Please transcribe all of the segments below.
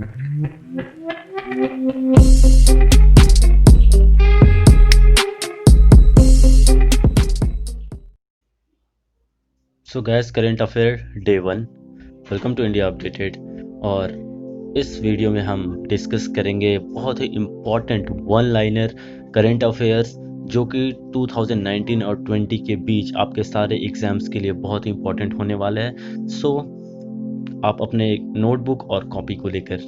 So guys, current affair day 1, welcome to India updated. और इस video में हम डिस्कस करेंगे बहुत ही important one liner current affairs जो कि 2019 और 20 के बीच आपके सारे एग्जाम्स के लिए बहुत ही इम्पॉर्टेंट होने वाले हैं। सो आप अपने नोटबुक और कॉपी को लेकर,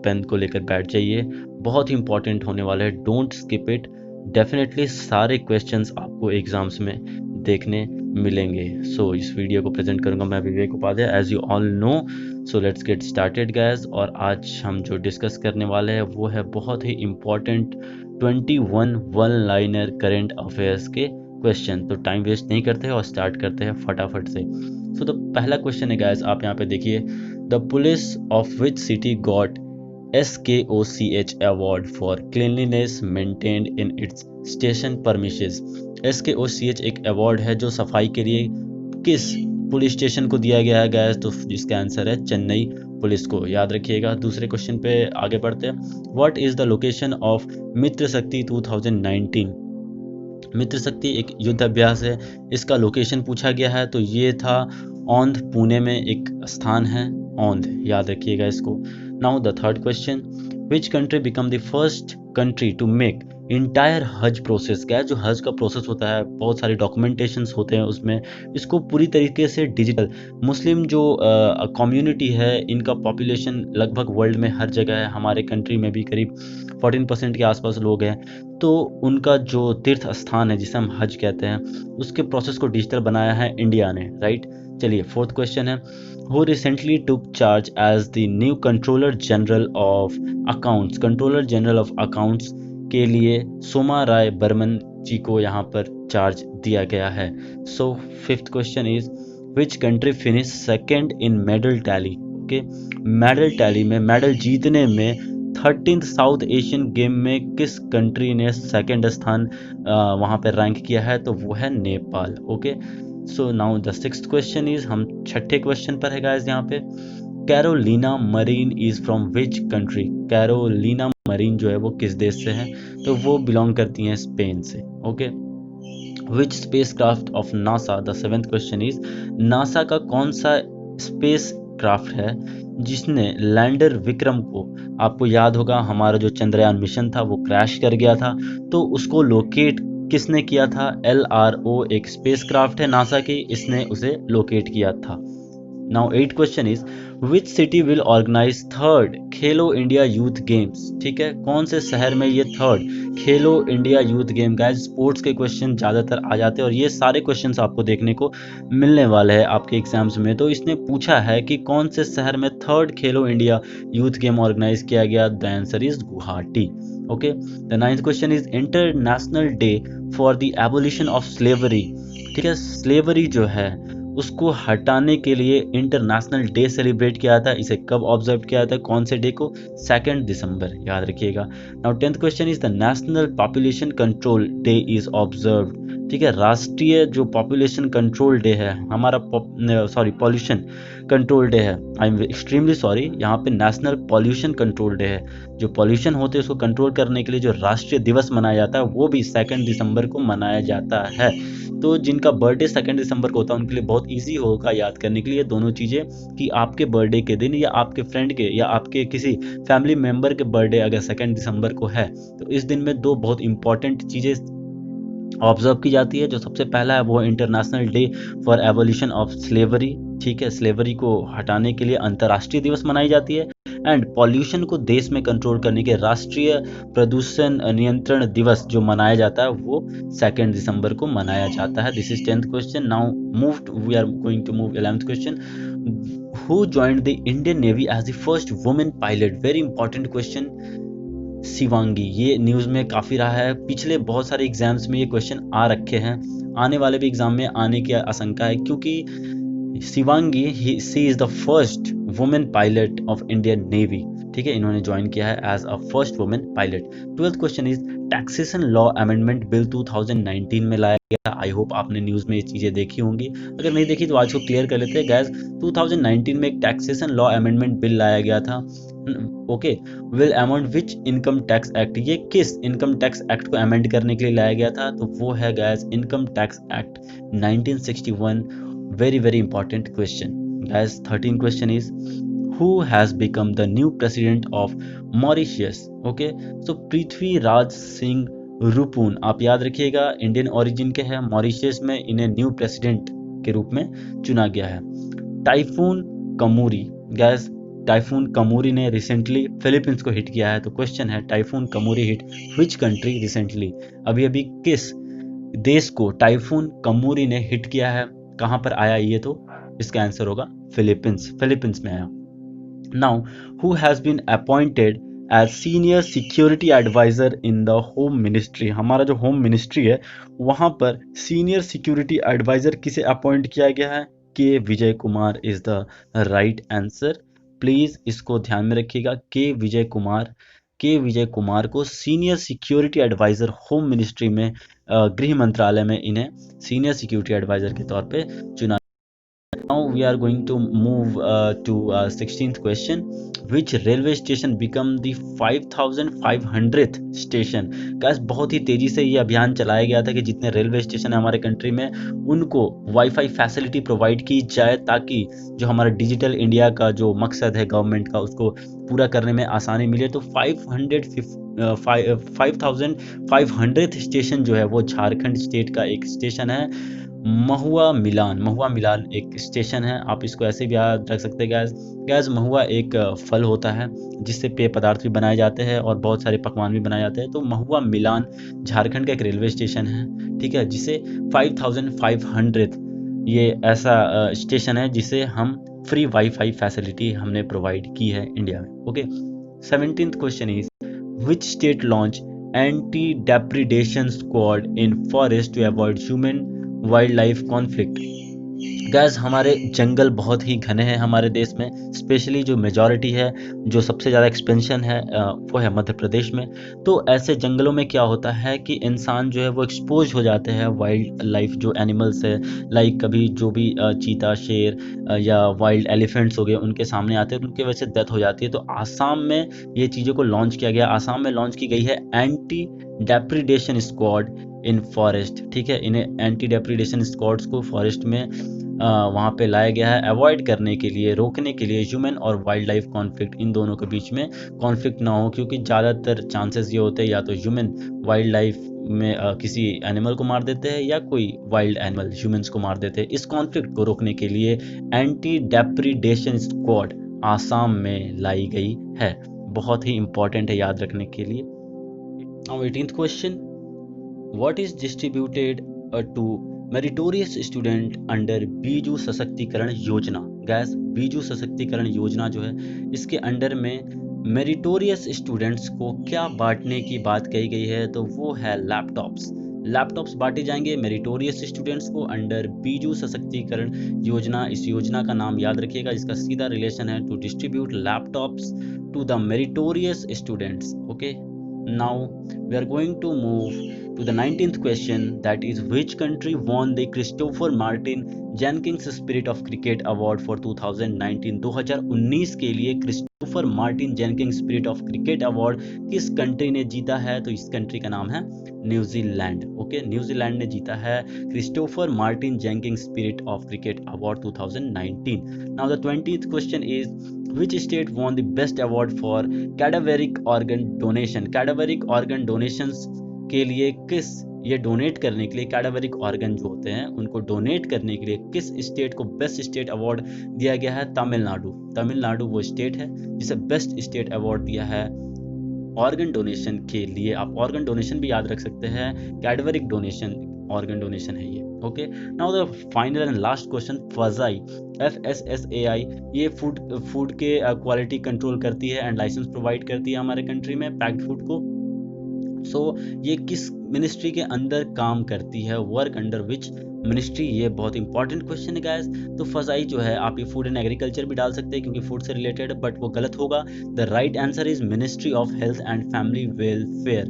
पेन को लेकर बैठ जाइए। बहुत ही इम्पॉर्टेंट होने वाला है, डोंट स्किप इट। डेफिनेटली सारे क्वेश्चंस आपको एग्जाम्स में देखने मिलेंगे। सो इस वीडियो को प्रेजेंट करूंगा मैं, Vivek Upadhyay, as you all know. So let's get started guys. और आज हम जो डिस्कस करने वाले हैं वो है बहुत ही important 21 one liner current affairs के क्वेश्चन। तो टाइम वेस्ट नहीं करते हैं और स्टार्ट करते हैं फटाफट से। सो तो पहला क्वेश्चन है गाइस, आप यहाँ पे देखिए, the police of which city got SKOCH award for cleanliness maintained in its station premises। SKOCH एक अवार्ड है जो सफाई के लिए किस पुलिस स्टेशन को दिया गया है गाइस? तो जिसका आंसर है चेन्नई पुलिस को, याद रखिएगा। दूसरे क्वेश्चन पे आगे बढ़ते हैं। What is the location of Mitra Shakti 2019? मित्र शक्ति एक युद्ध अभ्यास है, इसका लोकेशन पूछा गया है, तो ये था औंध, पुणे में एक स्थान है औंध, याद रखिएगा इसको। Now the third question, which country become the first country to make entire Hajj process? क्या जो हज का प्रोसेस होता है, बहुत सारे डॉक्यूमेंटेशंस होते हैं उसमें, इसको पूरी तरीके से डिजिटल। मुस्लिम जो कम्युनिटी है, इनका पॉपुलेशन लगभग वर्ल्ड में हर जगह है, हमारे कंट्री में भी करीब 14% के आसपास लोग हैं। तो उनका जो तीर्थ स्थान है जिसे हम हज कहते हैं, उसके प्रोसेस को डिजिटल बनाया है इंडिया ने, राइट। चलिए फोर्थ क्वेश्चन है, who recently took charge as the new controller general of accounts? Controller general of accounts के लिए सोमा राय बर्मन जी को यहाँ पर चार्ज दिया गया है। So fifth question is, which country finish second in medal tally? Okay, medal tally में, मेडल जीतने में 13th साउथ एशियन गेम में किस कंट्री ने सेकेंड स्थान वहाँ पर रैंक किया है? तो वो है Nepal. Okay, so now the sixth question is, हम छठे क्वेश्चन पर है गाइस यहाँ पे। Carolina marine is from which country? Carolina marine जो है वो किस देश से है? तो वो बिलोंग करती हैं स्पेन से। Okay, which space craft of NASA? The seventh question is, NASA का कौन सा स्पेस क्राफ्ट है जिसने लैंडर विक्रम को, आपको याद होगा हमारा जो चंद्रयान मिशन था वो क्रैश कर गया था, तो उसको लोकेट किसने किया था? LRO एक स्पेस क्राफ्ट है नासा की, इसने उसे लोकेट किया था। Now 8th question is, which city will organise third Khelo India youth games? ठीक है, कौन से शहर में ये third Khelo India youth game? Guys, sports के क्वेश्चन ज़्यादातर आ जाते हैं और ये सारे क्वेश्चंस आपको देखने को मिलने वाले हैं आपके एग्जाम्स में। तो इसने पूछा है कि कौन से शहर में third Khelo India youth game organise किया गया? The answer is Guwahati. Okay, the 9th question is, international day for the abolition of slavery. ठीक है, स्लेवरी जो है उसको हटाने के लिए इंटरनेशनल डे सेलिब्रेट किया था। इसे कब ऑब्जर्व किया था, कौन से डे को? 2 दिसंबर, याद रखिएगा। Now 10th question is, the national population control day is observed. ठीक है, राष्ट्रीय जो पॉपुलेशन कंट्रोल डे है हमारा, पॉल्यूशन कंट्रोल डे है, आई एम एक्सट्रीमली सॉरी, यहाँ पे नेशनल पॉल्यूशन कंट्रोल डे है। जो पॉल्यूशन होते हैं उसको कंट्रोल करने के लिए जो राष्ट्रीय दिवस मनाया जाता है वो भी 2 दिसंबर को मनाया जाता है। तो जिनका बर्थडे 2 दिसंबर को होता है उनके लिए बहुत इजी होगा याद करने के लिए दोनों चीज़ें, कि आपके बर्थडे के दिन या आपके फ्रेंड के या आपके किसी फैमिली मेम्बर के बर्थडे अगर 2 दिसंबर को है तो इस दिन में 2 बहुत इंपॉर्टेंट चीज़ें ऑब्जर्व की जाती है। जो सबसे पहला है वो international day for abolition of slavery. ठीक है, स्लेवरी को हटाने के लिए अंतर्राष्ट्रीय दिवस मनाई जाती है। एंड पॉल्यूशन को देश में कंट्रोल करने के राष्ट्रीय प्रदूषण नियंत्रण दिवस जो मनाया जाता है वो 2 दिसंबर को मनाया जाता है। This is 10th question. Now we are going to move 11th question. Who joined the Indian navy as the first women pilot? Very important question. Shivangi, ये न्यूज़ में काफ़ी रहा है, पिछले बहुत सारे एग्जाम्स में ये क्वेश्चन आ रखे हैं, आने वाले भी एग्जाम में आने की आशंका है, क्योंकि Shivangi she is the first women pilot of Indian Navy. ठीक है, इन्होंने ज्वाइन किया है as a first women pilot. 12th question is, taxation law amendment bill 2019 में लाया गया। आई होप आपने न्यूज़ में ये चीज़ें देखी होंगी, अगर नहीं देखी तो आज को क्लियर कर लेते हैं गैस। 2019 में एक टैक्सेशन लॉ अमेंडमेंट बिल लाया गया था okay, will amend which income tax act, ये किस इनकम टैक्स एक्ट को अमेंड करने के लिए लाया गया था? तो वो है guys income tax act 1961। Very very important question guys. 13 question is who has become the new president of Mauritius? Okay, so Prithviraj Singh Roopun, आप याद रखिएगा इंडियन ओरिजिन के हैं, मॉरिशियस में इन्हें न्यू प्रेसिडेंट के रूप में चुना गया है। टाइफून कमूरी, गैस टाइफून कमूरी ने रिसेंटली फिलीपींस को हिट किया है, तो क्वेश्चन है typhoon Kammuri hit which country recently, अभी अभी किस देश को टाइफून कमूरी ने हिट किया है, कहां पर आया ये? तो इसका आंसर होगा फिलीपींस, फिलीपींस में आया। Now who has been appointed as senior security adviser in the home ministry, हमारा जो होम मिनिस्ट्री है वहां पर सीनियर सिक्योरिटी एडवाइजर किसे अपॉइंट किया गया है? K Vijay Kumar is the right answer. Please इसको ध्यान में रखिएगा, के विजय कुमार को senior security adviser home ministry में, गृह मंत्रालय में इन्हें सीनियर सिक्योरिटी एडवाइजर के तौर पे चुना। Now we are going to move to 16th question. Which railway station become the 5500th station? guys बहुत ही तेजी से ये अभियान चलाया गया था कि जितने रेलवे स्टेशन है हमारे कंट्री में उनको वाईफाई फैसिलिटी प्रोवाइड की जाए, ताकि जो हमारा डिजिटल इंडिया का जो मकसद है गवर्नमेंट का उसको पूरा करने में आसानी मिले। तो 5500th स्टेशन जो है वो झारखंड स्टेट का एक स्टेशन है, महुआ मिलान एक स्टेशन है। आप इसको ऐसे भी याद रख सकते हैं गैस महुआ एक फल होता है जिससे पेय पदार्थ भी बनाए जाते हैं और बहुत सारे पकवान भी बनाए जाते हैं। तो महुआ मिलान झारखंड का एक रेलवे स्टेशन है, ठीक है, जिसे 5500 ये ऐसा स्टेशन है जिसे हम फ्री वाईफाई फैसिलिटी हमने प्रोवाइड की है इंडिया में। Okay, 17th question is which state launch anti depredation squad in forest to avoid human wildlife conflict? Guys हमारे जंगल बहुत ही घने हैं हमारे देश में, स्पेशली जो मेजॉरिटी है, जो सबसे ज़्यादा एक्सपेंशन है वो है मध्य प्रदेश में। तो ऐसे जंगलों में क्या होता है कि इंसान जो है वो एक्सपोज हो जाते हैं वाइल्ड लाइफ जो एनिमल्स है, लाइक कभी जो भी चीता, शेर या वाइल्ड एलिफेंट्स हो गए उनके सामने आते हैं, उनकी वजह से डेथ हो जाती है। तो आसाम में ये चीज़ों को लॉन्च किया गया, आसाम में लॉन्च की गई है anti depredation squad in forest, ठीक है, इन्हें एंटी डेप्रिडेशन स्क्वाड्स को फॉरेस्ट में वहाँ पे लाया गया है अवॉइड करने के लिए, रोकने के लिए ह्यूमन और वाइल्ड लाइफ कॉन्फ्लिक्ट, इन दोनों के बीच में कॉन्फ्लिक्ट ना हो, क्योंकि ज़्यादातर चांसेस ये होते हैं या तो ह्यूमन वाइल्ड लाइफ में किसी एनिमल को मार देते हैं या कोई वाइल्ड एनिमल ह्यूमंस को मार देते हैं। इस कॉन्फ्लिक्ट को रोकने के लिए एंटी डेप्रिडेशन स्क्वाड आसाम में लाई गई है, बहुत ही इंपॉर्टेंट है याद रखने के लिए। Now 18th question, what is distributed to meritorious student under Biju Sashaktikaran Yojana? Gas Biju Sashaktikaran योजना जो है इसके अंडर में मेरिटोरियस स्टूडेंट्स को क्या बांटने की बात कही गई है? तो वो है लैपटॉप्स बांटे जाएंगे मेरिटोरियस स्टूडेंट्स को अंडर बीजू सशक्तिकरण योजना। इस योजना का नाम याद रखिएगा, इसका सीधा रिलेशन है to distribute laptops to the meritorious students. Okay, now we are going to move to the 19th question, that is which country won the Christopher Martin Jenkins Spirit of Cricket Award for 2019? 2019 के लिए Christopher Martin Jenkins spirit of cricket award किस country ने जीता है? तो इस country का नाम है न्यूजीलैंड। ओके, न्यूजीलैंड ने जीता है Christopher Martin Jenkins spirit of cricket award 2019। Now the 20th question is which state won the best award for cadaveric organ donation? cadaveric organ donations के लिए किस, ये डोनेट करने के लिए कैडावेरिक ऑर्गन जो होते हैं उनको डोनेट करने के लिए किस स्टेट को बेस्ट स्टेट अवार्ड दिया गया है? तमिलनाडु वो स्टेट है जिसे बेस्ट स्टेट अवार्ड दिया है ऑर्गन डोनेशन के लिए। आप ऑर्गन डोनेशन भी याद रख सकते हैं, कैडावेरिक डोनेशन ऑर्गन डोनेशन है ये। Okay, now the final and last question, फसाई FSSAI ये फूड के क्वालिटी कंट्रोल करती है एंड लाइसेंस प्रोवाइड करती है हमारे कंट्री में पैक्ड फूड को। सो ये किस मिनिस्ट्री के अंदर काम करती है? Work under which ministry? ये बहुत इंपॉर्टेंट क्वेश्चन है गाइस। तो फसाई जो है, आप ये फूड एंड एग्रीकल्चर भी डाल सकते हैं क्योंकि फूड से रिलेटेड, बट वो गलत होगा। The right answer is ministry of health and family welfare,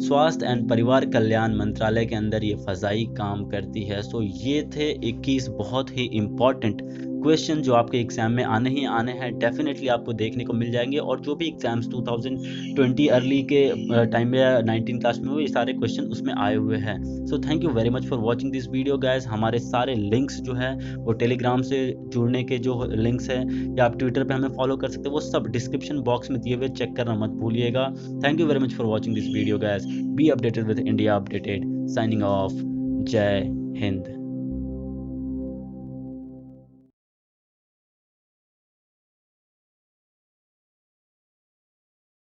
स्वास्थ्य एंड परिवार कल्याण मंत्रालय के अंदर ये फसाई काम करती है। सो ये थे 21 बहुत ही इंपॉर्टेंट क्वेश्चन जो आपके एग्जाम में आने ही आने हैं डेफिनेटली आपको देखने को मिल जाएंगे। और जो भी एग्जाम्स 2020 अर्ली के टाइम में या 19 क्लास में हुए, ये सारे क्वेश्चन उसमें आए हुए हैं। So thank you very much for watching this video guys. हमारे सारे लिंक्स जो है वो टेलीग्राम से जुड़ने के जो लिंक्स है, या आप ट्विटर पे हमें फॉलो कर सकते हैं, वो सब डिस्क्रिप्शन बॉक्स में दिए हुए, चेक करना मत भूलिएगा। Thank you very much for watching this video guys. Be updated with India updated. Signing off. जय हिंद।